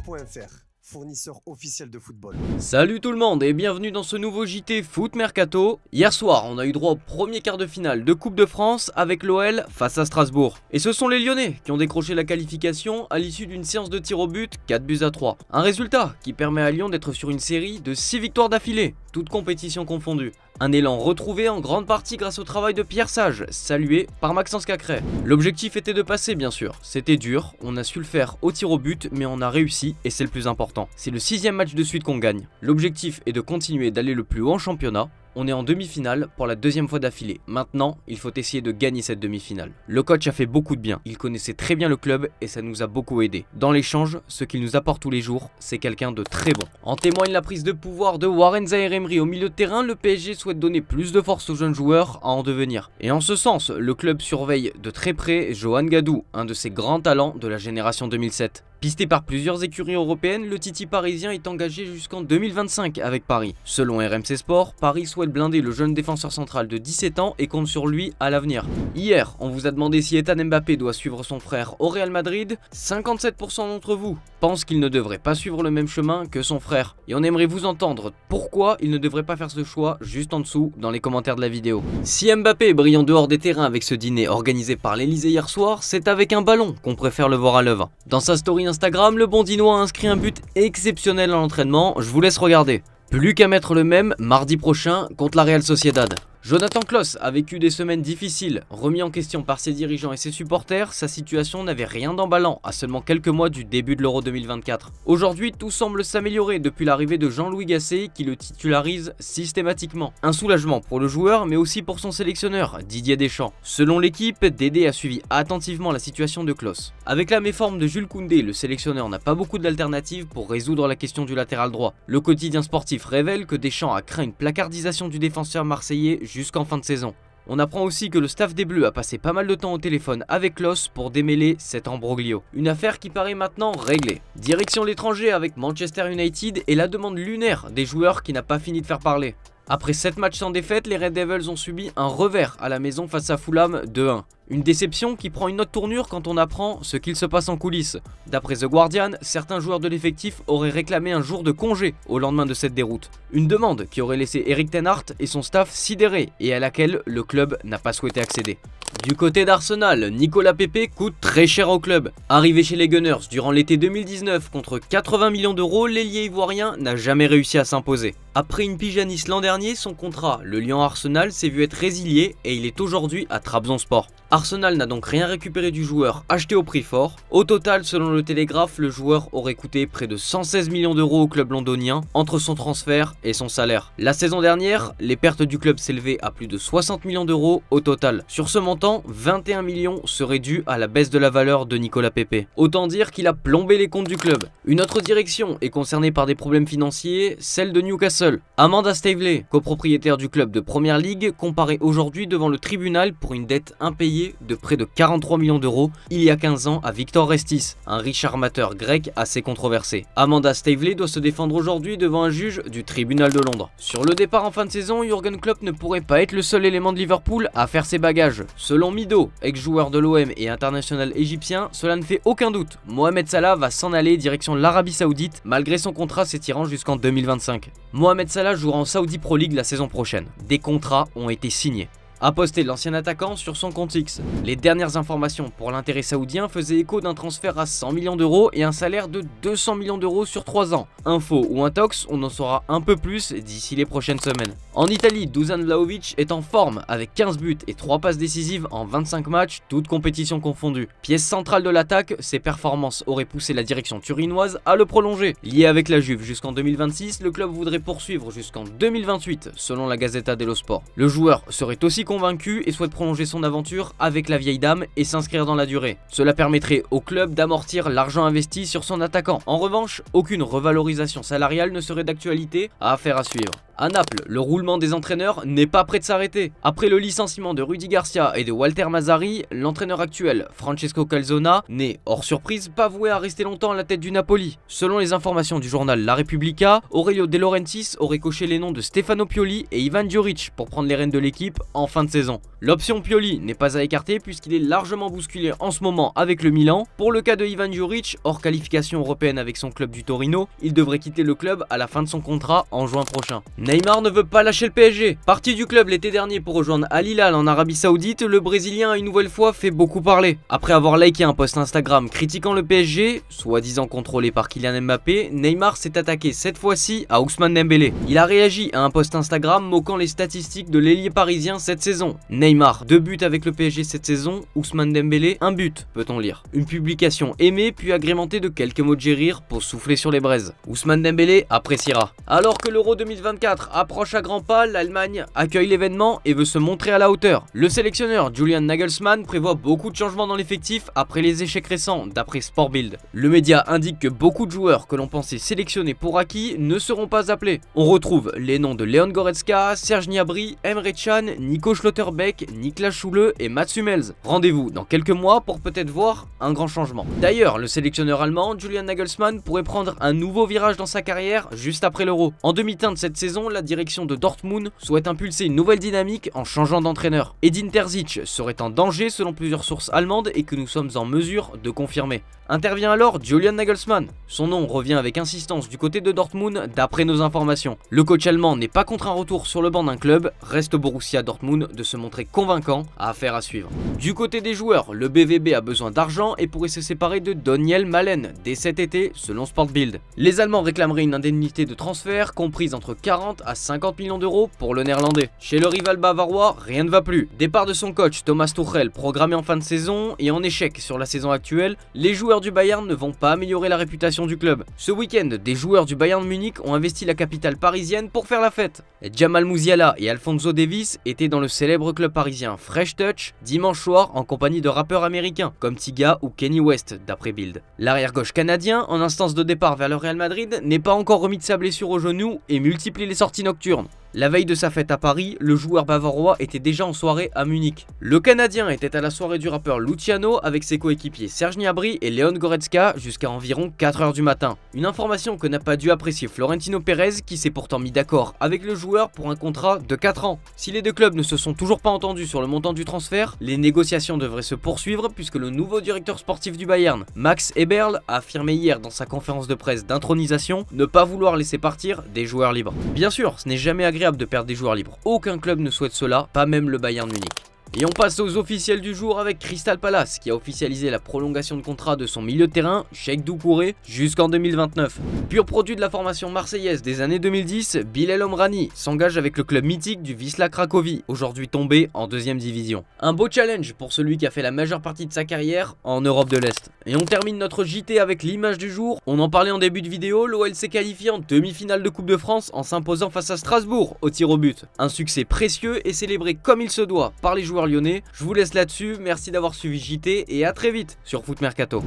Footmer.fr, fournisseur officiel de football. Salut tout le monde et bienvenue dans ce nouveau JT Foot Mercato. Hier soir, on a eu droit au premier quart de finale de Coupe de France avec l'OL face à Strasbourg. Et ce sont les Lyonnais qui ont décroché la qualification à l'issue d'une séance de tir au but 4-3. Un résultat qui permet à Lyon d'être sur une série de 6 victoires d'affilée, toutes compétitions confondues. Un élan retrouvé en grande partie grâce au travail de Pierre Sage, salué par Maxence Cacré. L'objectif était de passer bien sûr, c'était dur, on a su le faire au tir au but mais on a réussi et c'est le plus important. C'est le 6e match de suite qu'on gagne. L'objectif est de continuer d'aller le plus haut en championnat. On est en demi-finale pour la 2e fois d'affilée. Maintenant, il faut essayer de gagner cette demi-finale. Le coach a fait beaucoup de bien. Il connaissait très bien le club et ça nous a beaucoup aidé. Dans l'échange, ce qu'il nous apporte tous les jours, c'est quelqu'un de très bon. En témoigne la prise de pouvoir de Warren Zaïre-Emery au milieu de terrain. Le PSG souhaite donner plus de force aux jeunes joueurs à en devenir. Et en ce sens, le club surveille de très près Johan Gadou, un de ses grands talents de la génération 2007. Pisté par plusieurs écuries européennes, le Titi parisien est engagé jusqu'en 2025 avec Paris. Selon RMC Sport, Paris souhaite blinder le jeune défenseur central de 17 ans et compte sur lui à l'avenir. Hier, on vous a demandé si Ethan Mbappé doit suivre son frère au Real Madrid. 57% d'entre vous pensent qu'il ne devrait pas suivre le même chemin que son frère. Et on aimerait vous entendre pourquoi il ne devrait pas faire ce choix juste en dessous dans les commentaires de la vidéo. Si Mbappé brille en dehors des terrains avec ce dîner organisé par l'Elysée hier soir, c'est avec un ballon qu'on préfère le voir à l'œuvre. Dans sa story Instagram, le Bondinois a inscrit un but exceptionnel à l'entraînement, je vous laisse regarder. Plus qu'à mettre le même mardi prochain contre la Real Sociedad. Jonathan Klaus a vécu des semaines difficiles. Remis en question par ses dirigeants et ses supporters, sa situation n'avait rien d'emballant à seulement quelques mois du début de l'Euro 2024. Aujourd'hui, tout semble s'améliorer depuis l'arrivée de Jean-Louis Gasset qui le titularise systématiquement. Un soulagement pour le joueur mais aussi pour son sélectionneur, Didier Deschamps. Selon l'équipe, Dédé a suivi attentivement la situation de Klaus. Avec la méforme de Jules Koundé, le sélectionneur n'a pas beaucoup d'alternatives pour résoudre la question du latéral droit. Le quotidien sportif révèle que Deschamps a craint une placardisation du défenseur marseillais jusqu'en fin de saison. On apprend aussi que le staff des Bleus a passé pas mal de temps au téléphone avec Klaus pour démêler cet imbroglio. Une affaire qui paraît maintenant réglée. Direction l'étranger avec Manchester United et la demande lunaire des joueurs qui n'a pas fini de faire parler. Après 7 matchs sans défaite, les Red Devils ont subi un revers à la maison face à Fulham 2-1. Une déception qui prend une autre tournure quand on apprend ce qu'il se passe en coulisses. D'après The Guardian, certains joueurs de l'effectif auraient réclamé un jour de congé au lendemain de cette déroute. Une demande qui aurait laissé Erik ten Hag et son staff sidérés et à laquelle le club n'a pas souhaité accéder. Du côté d'Arsenal, Nicolas Pepe coûte très cher au club. Arrivé chez les Gunners durant l'été 2019 contre 80 millions d'euros, l'ailier ivoirien n'a jamais réussi à s'imposer. Après une pige à Nice l'an dernier, son contrat, le Lyon-Arsenal, s'est vu être résilié et il est aujourd'hui à Trabzonspor. Arsenal n'a donc rien récupéré du joueur acheté au prix fort. Au total, selon le Télégraphe, le joueur aurait coûté près de 116 millions d'euros au club londonien entre son transfert et son salaire. La saison dernière, les pertes du club s'élevaient à plus de 60 millions d'euros au total. Sur ce montant, 21 millions seraient dus à la baisse de la valeur de Nicolas Pepe. Autant dire qu'il a plombé les comptes du club. Une autre direction est concernée par des problèmes financiers, celle de Newcastle. Amanda Staveley, copropriétaire du club de Première Ligue, comparaît aujourd'hui devant le tribunal pour une dette impayée de près de 43 millions d'euros il y a 15 ans à Victor Restis, un riche armateur grec assez controversé. Amanda Staveley doit se défendre aujourd'hui devant un juge du tribunal de Londres. Sur le départ en fin de saison, Jürgen Klopp ne pourrait pas être le seul élément de Liverpool à faire ses bagages. Selon Mido, ex-joueur de l'OM et international égyptien, cela ne fait aucun doute. Mohamed Salah va s'en aller direction l'Arabie Saoudite malgré son contrat s'étirant jusqu'en 2025. Mohamed Salah jouera en Saudi Pro League la saison prochaine. Des contrats ont été signés. A posté l'ancien attaquant sur son compte X. Les dernières informations pour l'intérêt saoudien faisaient écho d'un transfert à 100 millions d'euros et un salaire de 200 millions d'euros sur 3 ans. Info ou intox, on en saura un peu plus d'ici les prochaines semaines. En Italie, Dusan Vlahovic est en forme avec 15 buts et 3 passes décisives en 25 matchs, toutes compétitions confondues. Pièce centrale de l'attaque, ses performances auraient poussé la direction turinoise à le prolonger. Lié avec la Juve jusqu'en 2026, le club voudrait poursuivre jusqu'en 2028 selon la Gazzetta dello Sport. Le joueur serait aussi convaincu et souhaite prolonger son aventure avec la vieille dame et s'inscrire dans la durée. Cela permettrait au club d'amortir l'argent investi sur son attaquant. En revanche, aucune revalorisation salariale ne serait d'actualité, à affaire à suivre. À Naples, le roulement des entraîneurs n'est pas prêt de s'arrêter. Après le licenciement de Rudy Garcia et de Walter Mazzarri, l'entraîneur actuel, Francesco Calzona, n'est, hors surprise, pas voué à rester longtemps à la tête du Napoli. Selon les informations du journal La Repubblica, Aurelio De Laurentiis aurait coché les noms de Stefano Pioli et Ivan Djuric pour prendre les rênes de l'équipe en fin de saison. L'option Pioli n'est pas à écarter puisqu'il est largement bousculé en ce moment avec le Milan. Pour le cas de Ivan Djuric, hors qualification européenne avec son club du Torino, il devrait quitter le club à la fin de son contrat en juin prochain. Neymar ne veut pas lâcher le PSG. Parti du club l'été dernier pour rejoindre Al Hilal en Arabie Saoudite, le Brésilien a une nouvelle fois fait beaucoup parler. Après avoir liké un post Instagram critiquant le PSG, soi-disant contrôlé par Kylian Mbappé, Neymar s'est attaqué cette fois-ci à Ousmane Dembélé. Il a réagi à un post Instagram moquant les statistiques de l'ailier parisien cette saison. Neymar, 2 buts avec le PSG cette saison, Ousmane Dembélé, 1 but, peut-on lire. Une publication aimée puis agrémentée de quelques mots de gérir pour souffler sur les braises. Ousmane Dembélé appréciera. Alors que l'Euro 2024 approche à grands pas, l'Allemagne accueille l'événement et veut se montrer à la hauteur. Le sélectionneur Julian Nagelsmann prévoit beaucoup de changements dans l'effectif après les échecs récents, d'après Sport Bild. Le média indique que beaucoup de joueurs que l'on pensait sélectionnés pour acquis ne seront pas appelés. On retrouve les noms de Leon Goretzka, Serge Gnabry, Emre Can, Nico Schlotterbeck, Niklas Süle et Mats Hummels. Rendez-vous dans quelques mois pour peut-être voir un grand changement. D'ailleurs, le sélectionneur allemand Julian Nagelsmann pourrait prendre un nouveau virage dans sa carrière juste après l'Euro. En demi-teinte de cette saison, la direction de Dortmund souhaite impulser une nouvelle dynamique en changeant d'entraîneur. Edin Terzic serait en danger selon plusieurs sources allemandes et que nous sommes en mesure de confirmer. Intervient alors Julian Nagelsmann. Son nom revient avec insistance du côté de Dortmund d'après nos informations. Le coach allemand n'est pas contre un retour sur le banc d'un club, reste au Borussia Dortmund de se montrer convaincant, affaire à suivre. Du côté des joueurs, le BVB a besoin d'argent et pourrait se séparer de Daniel Malen dès cet été selon Sport Bild. Les Allemands réclameraient une indemnité de transfert comprise entre 40 à 50 millions d'euros pour le néerlandais. Chez le rival bavarois, rien ne va plus. Départ de son coach Thomas Tuchel programmé en fin de saison et en échec sur la saison actuelle, les joueurs du Bayern ne vont pas améliorer la réputation du club. Ce week-end, des joueurs du Bayern Munich ont investi la capitale parisienne pour faire la fête. Jamal Musiala et Alphonso Davies étaient dans le célèbre club parisien Fresh Touch dimanche soir en compagnie de rappeurs américains comme Tyga ou Kanye West d'après Bild. L'arrière-gauche canadien, en instance de départ vers le Real Madrid, n'est pas encore remis de sa blessure au genou et multiplie les sorties nocturnes. La veille de sa fête à Paris, le joueur bavarois était déjà en soirée à Munich. Le Canadien était à la soirée du rappeur Luciano avec ses coéquipiers Serge Gnabry et Leon Goretzka jusqu'à environ 4 h du matin. Une information que n'a pas dû apprécier Florentino Pérez qui s'est pourtant mis d'accord avec le joueur pour un contrat de 4 ans. Si les deux clubs ne se sont toujours pas entendus sur le montant du transfert, les négociations devraient se poursuivre puisque le nouveau directeur sportif du Bayern, Max Eberl, a affirmé hier dans sa conférence de presse d'intronisation ne pas vouloir laisser partir des joueurs libres. Bien sûr, ce n'est jamais agréable de perdre des joueurs libres. Aucun club ne souhaite cela, pas même le Bayern Munich. Et on passe aux officiels du jour avec Crystal Palace qui a officialisé la prolongation de contrat de son milieu de terrain, Cheikh Doucouré, jusqu'en 2029. Pur produit de la formation marseillaise des années 2010, Bilal Omrani s'engage avec le club mythique du Wisla Cracovie, aujourd'hui tombé en 2e division. Un beau challenge pour celui qui a fait la majeure partie de sa carrière en Europe de l'Est. Et on termine notre JT avec l'image du jour. On en parlait en début de vidéo, l'OL s'est qualifié en demi-finale de Coupe de France en s'imposant face à Strasbourg au tir au but. Un succès précieux et célébré comme il se doit par les joueurs lyonnais. Je vous laisse là-dessus, merci d'avoir suivi JT et à très vite sur Foot Mercato.